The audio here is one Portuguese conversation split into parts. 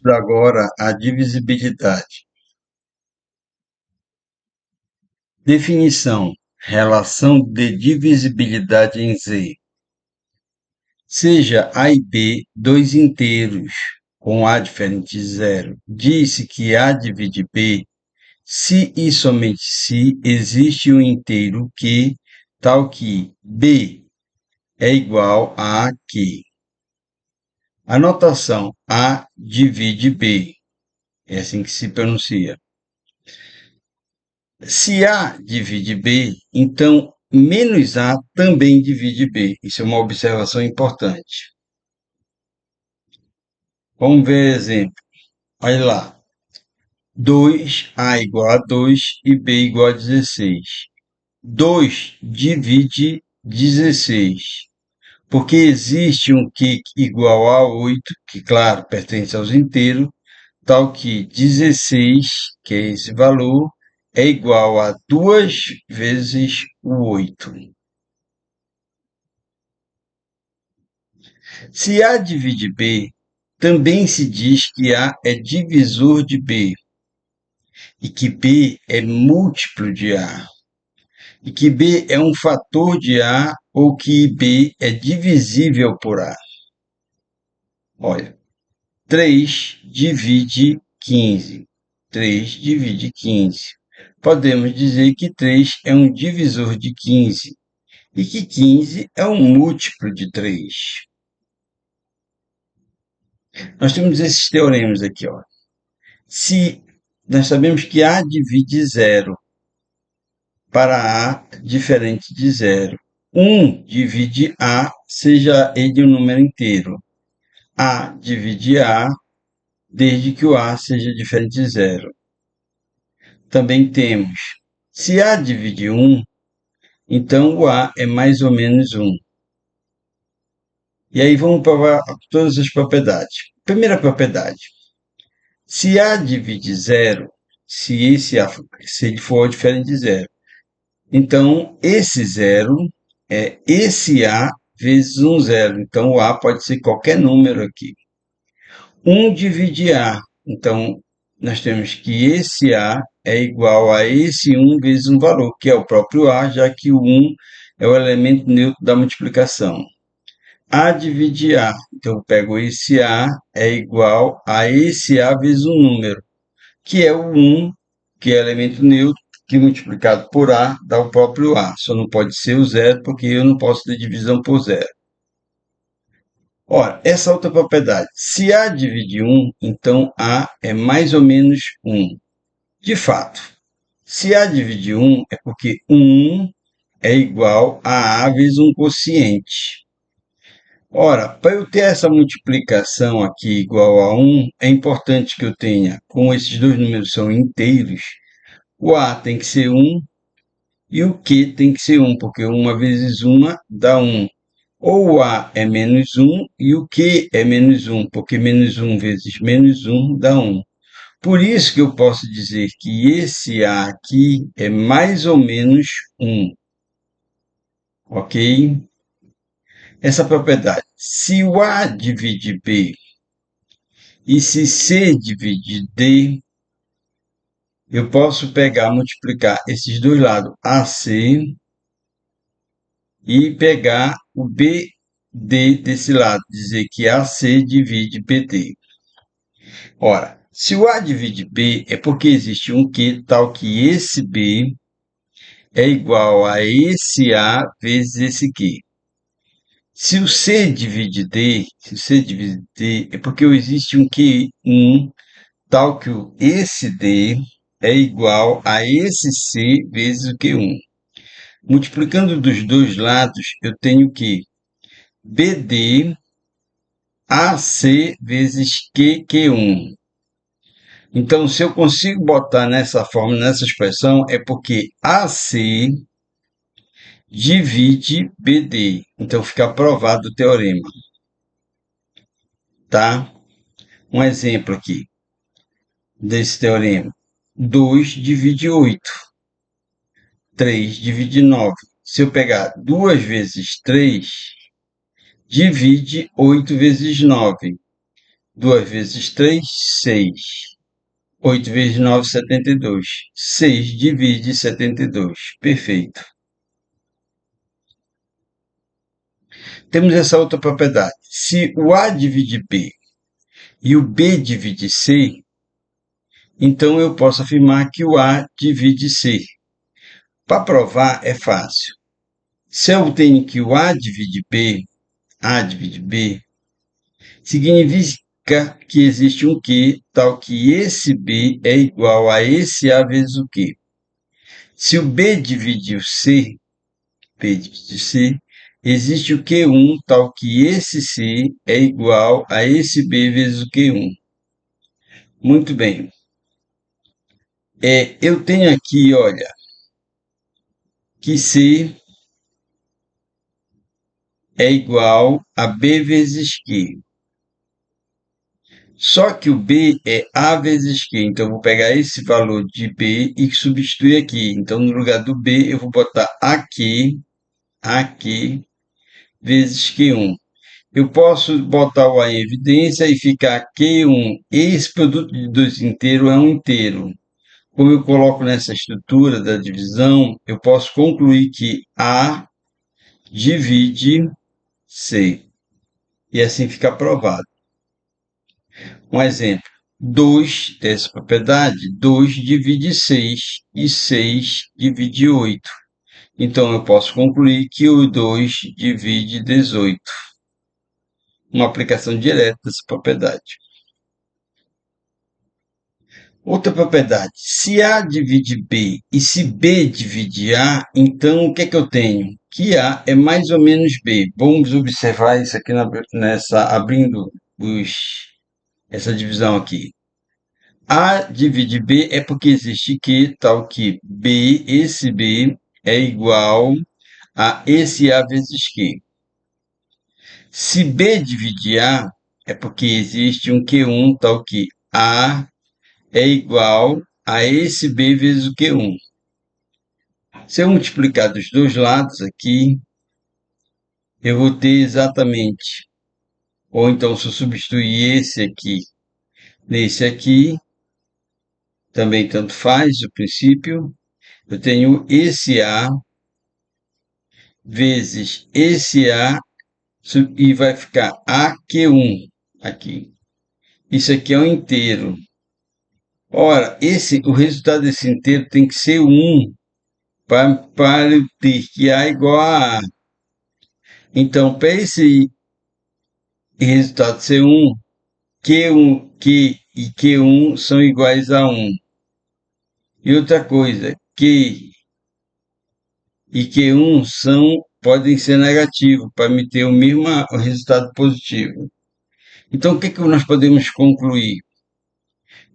Agora a divisibilidade. Definição: relação de divisibilidade em Z. Seja A e B dois inteiros com A diferente de zero. Diz-se que A divide B se e somente se existe um inteiro que, tal que B é igual a Q. A notação A divide B. É assim que se pronuncia. Se A divide B, então menos A também divide B. Isso é uma observação importante. Vamos ver exemplo. Olha lá. 2A igual a 2 e B igual a 16. 2 divide 16, porque existe um Q igual a 8, que, claro, pertence aos inteiros, tal que 16, que é esse valor, é igual a 2 vezes o 8. Se A divide B, também se diz que A é divisor de B, e que B é múltiplo de A, e que B é um fator de A ou que B é divisível por A. Olha, 3 divide 15. 3 divide 15. Podemos dizer que 3 é um divisor de 15 e que 15 é um múltiplo de 3. Nós temos esses teoremas aqui, ó. Se nós sabemos que A divide zero para A diferente de zero. 1 divide A, seja ele um número inteiro. A divide A, desde que o A seja diferente de zero. Também temos, se A divide 1, então o A é mais ou menos 1. E aí vamos provar todas as propriedades. Primeira propriedade. Se A divide zero, se ele for diferente de zero, então esse zero é esse A vezes um zero. Então o A pode ser qualquer número aqui. 1 divide A. Então nós temos que esse A é igual a esse 1 vezes um valor, que é o próprio A, já que o 1 é o elemento neutro da multiplicação. A divide A. Então, eu pego esse A é igual a esse A vezes um número, que é o 1, que é elemento neutro, que multiplicado por A dá o próprio A. Só não pode ser o zero, porque eu não posso ter divisão por zero. Ora, essa outra propriedade. Se A divide 1, então A é mais ou menos 1. De fato, se A divide 1, é porque 1 é igual a A vezes um quociente. Ora, para eu ter essa multiplicação aqui igual a 1, é importante que eu tenha, como esses dois números são inteiros, o A tem que ser 1 e o Q tem que ser 1, porque 1 vezes 1 dá 1. Ou o A é menos 1 e o Q é menos 1, porque menos 1 vezes menos 1 dá 1. Por isso que eu posso dizer que esse A aqui é mais ou menos 1. Ok? Essa propriedade. Se o A divide B e se C divide D, eu posso pegar, multiplicar esses dois lados, AC, e pegar o BD desse lado, dizer que AC divide BD. Ora, se o A divide B, é porque existe um Q tal que esse B é igual a esse A vezes esse Q. Se o C divide D, se o C divide D, é porque existe um Q1 tal que esse D é igual a esse C vezes o Q1. Multiplicando dos dois lados, eu tenho que BD AC vezes QQ1. Então, se eu consigo botar nessa forma, nessa expressão, é porque AC divide BD. Então, fica aprovado o teorema. Tá? Um exemplo aqui desse teorema. 2 divide 8. 3 divide 9. Se eu pegar 2 vezes 3, divide 8 vezes 9. 2 vezes 3, 6. 8 vezes 9, 72. 6 divide 72. Perfeito. Temos essa outra propriedade. Se o A divide B e o B divide C, então eu posso afirmar que o A divide C. Para provar é fácil. Se eu tenho que o A divide B, significa que existe um Q tal que esse B é igual a esse A vezes o Q. Se o B divide o C, existe o Q1 tal que esse C é igual a esse B vezes o Q1. Muito bem. Eu tenho aqui, olha, que C é igual a B vezes Q. Só que o B é A vezes Q. Então, eu vou pegar esse valor de B e substituir aqui. Então, no lugar do B, eu vou botar AQ vezes Q1. Eu posso botar o A em evidência e ficar Q1. Esse produto de dois inteiros é um inteiro. Como eu coloco nessa estrutura da divisão, eu posso concluir que A divide C. E assim fica provado. Um exemplo. 2 dessa propriedade, 2 divide 6 e 6 divide 8. Então, eu posso concluir que o 2 divide 18. Uma aplicação direta dessa propriedade. Outra propriedade, se A divide B e se B divide A, então o que é que eu tenho? Que A é mais ou menos B. Vamos observar isso aqui abrindo essa divisão aqui. A divide B é porque existe Q tal que B, esse B, é igual a esse A vezes Q. Se B divide A, é porque existe um Q1 tal que A é igual a esse B vezes o Q1. Se eu multiplicar dos dois lados aqui, eu vou ter exatamente, ou então se eu substituir esse aqui nesse aqui, também tanto faz o princípio, eu tenho esse A vezes esse A e vai ficar AQ1 aqui. Isso aqui é um inteiro. Ora, o resultado desse inteiro tem que ser 1 para eu ter que A igual a A. Então, para esse resultado ser 1, Q e Q1 são iguais a 1. E outra coisa, Q e Q1 podem ser negativos para me ter o mesmo resultado positivo. Então, o que nós podemos concluir?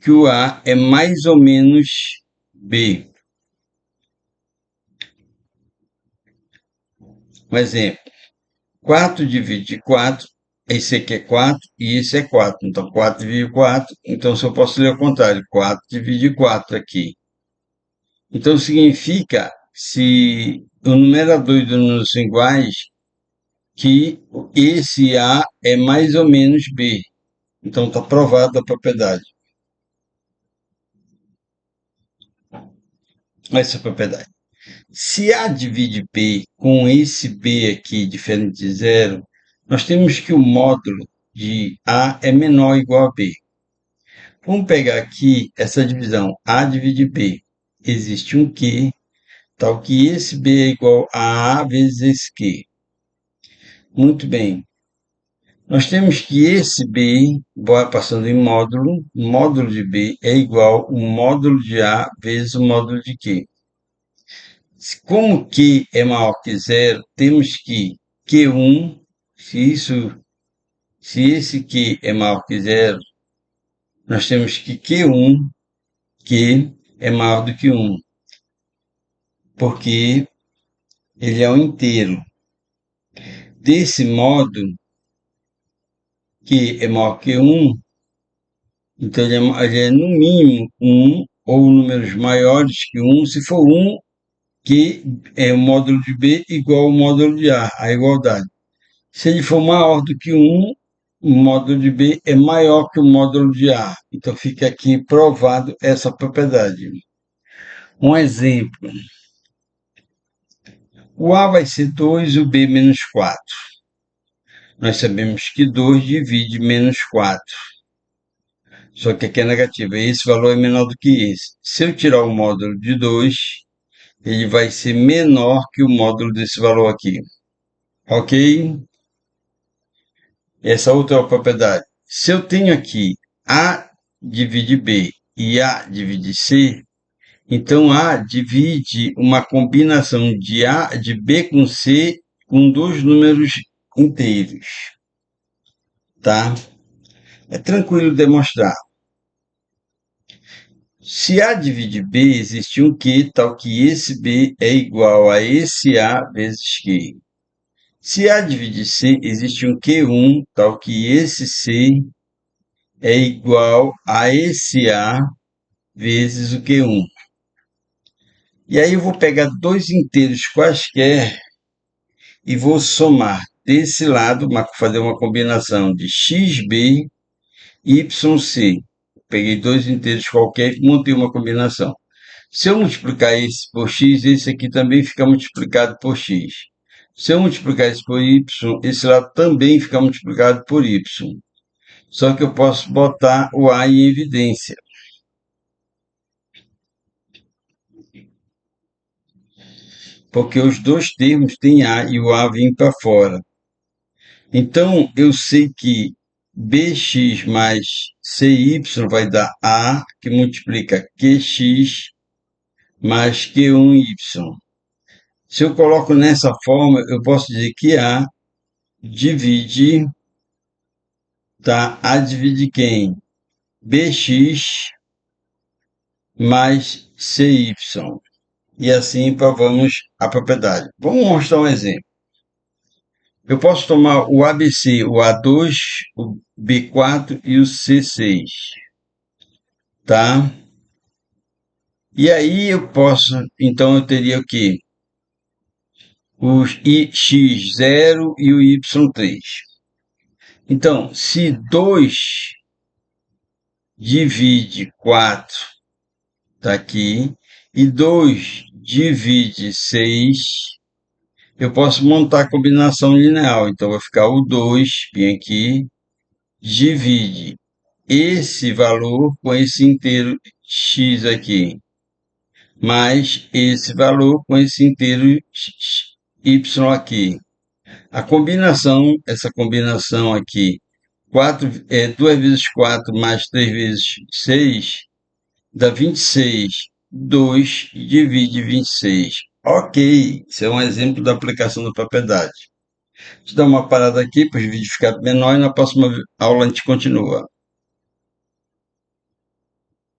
Que o A é mais ou menos B. Um exemplo, 4 divide 4, esse aqui é 4 e esse é 4. Então, 4 divide 4, então se eu posso ler ao contrário, 4 divide 4 aqui. Então, significa, se o numerador e o número são iguais, que esse A é mais ou menos B. Então, está provada a propriedade. Essa propriedade. Se A divide B com esse B aqui diferente de zero, nós temos que o módulo de A é menor ou igual a B. Vamos pegar aqui essa divisão. A divide B. Existe um Q, tal que esse B é igual a A vezes esse Q. Muito bem. Nós temos que esse B, vai passando em módulo, o módulo de B é igual ao módulo de A vezes o módulo de Q. Como Q é maior que zero, temos que Q1, se esse Q é maior que zero, nós temos que Q1, Q é maior do que 1, porque ele é um inteiro. Desse modo, Q é maior que 1, então ele é no mínimo 1, ou números maiores que 1, se for 1, que é o módulo de B igual ao módulo de A, a igualdade. Se ele for maior do que 1, o módulo de B é maior que o módulo de A. Então fica aqui provado essa propriedade. Um exemplo. O A vai ser 2 e o B menos 4. Nós sabemos que 2 divide menos 4. Só que aqui é negativo. Esse valor é menor do que esse. Se eu tirar o módulo de 2, ele vai ser menor que o módulo desse valor aqui. Ok? Essa outra é a propriedade. Se eu tenho aqui A divide B e A divide C, então A divide uma combinação de B com C com dois números inteiros. Tá? É tranquilo demonstrar. Se A divide B, existe um Q tal que esse B é igual a esse A vezes Q. Se A divide C, existe um Q1 tal que esse C é igual a esse A vezes o Q1. E aí eu vou pegar dois inteiros quaisquer e vou somar desse lado, fazer uma combinação de xb e yc. Peguei dois inteiros qualquer e montei uma combinação. Se eu multiplicar esse por x, esse aqui também fica multiplicado por x. Se eu multiplicar isso por y, esse lado também fica multiplicado por y. Só que eu posso botar o a em evidência. Porque os dois termos têm a e o a vem para fora. Então, eu sei que bx mais cy vai dar a, que multiplica qx mais q1y. Se eu coloco nessa forma, eu posso dizer que a divide, tá? A divide quem? Bx mais cy. E assim provamos a propriedade. Vamos mostrar um exemplo. Eu posso tomar o ABC, o A2, o B4 e o C6, tá? E aí eu posso, então eu teria o quê? O x0 e o y3. Então, se 2 divide 4, tá aqui, e 2 divide 6, eu posso montar a combinação linear. Então, vai ficar o 2, vem aqui, divide esse valor com esse inteiro x aqui, mais esse valor com esse inteiro y aqui. A combinação, essa combinação aqui, 2 vezes 4 mais 3 vezes 6, dá 26. 2 divide 26. Ok, isso é um exemplo da aplicação da propriedade. Deixa eu dar uma parada aqui para o vídeo ficar menor e na próxima aula a gente continua.